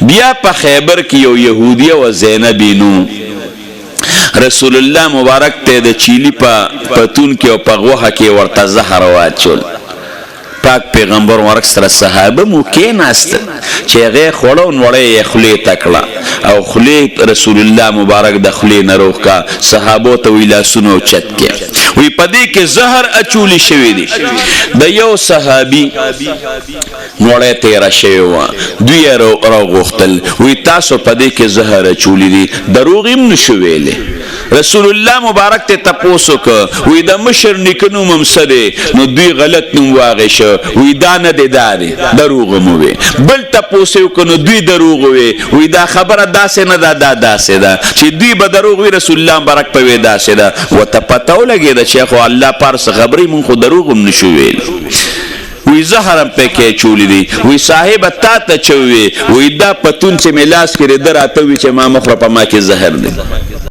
بیا په خیبر کې یو يهودي او زینبی نو رسول الله مبارک ته د چيلي په پتون کې او په غوخه کې ورته زهر واچول. پاک پیغمبر ورک سره صحابه مو کې ناست چې هغه خوړو نوړې خلی تکړه او خلی رسول الله مبارک د خلی نروخ کا صحابو ته ویلا سنو چت کې وی پدې کې زهر اچولی شوی دی. د یو صحابي نوړې تیرا شوی و دوی را غختل وی تاسو پدې کې زهر اچولی دی دروغیم نشو ویلې. رسول الله مبارک ته تپوسو ک وی د مشر نکنو ممسده نو دوی غلط نوم واغې وی دا نه دی داري دروغ مو وي بل تاسو کنو دوی دروغ وي وی دا خبره داسې نه دا داسې ده چې دوی به دروغ وي رسول الله مبارک په وی داسې ده وته پتاو لګي د شیخ الله پارس خبري مون خو دروغ هم نشو ویل. وی زهرم پکې چولی دی وی صاحب تا ته چوي وی دا پتون چې ملاس کړي دراته وی چې ما مخره په ما کې زهر دی.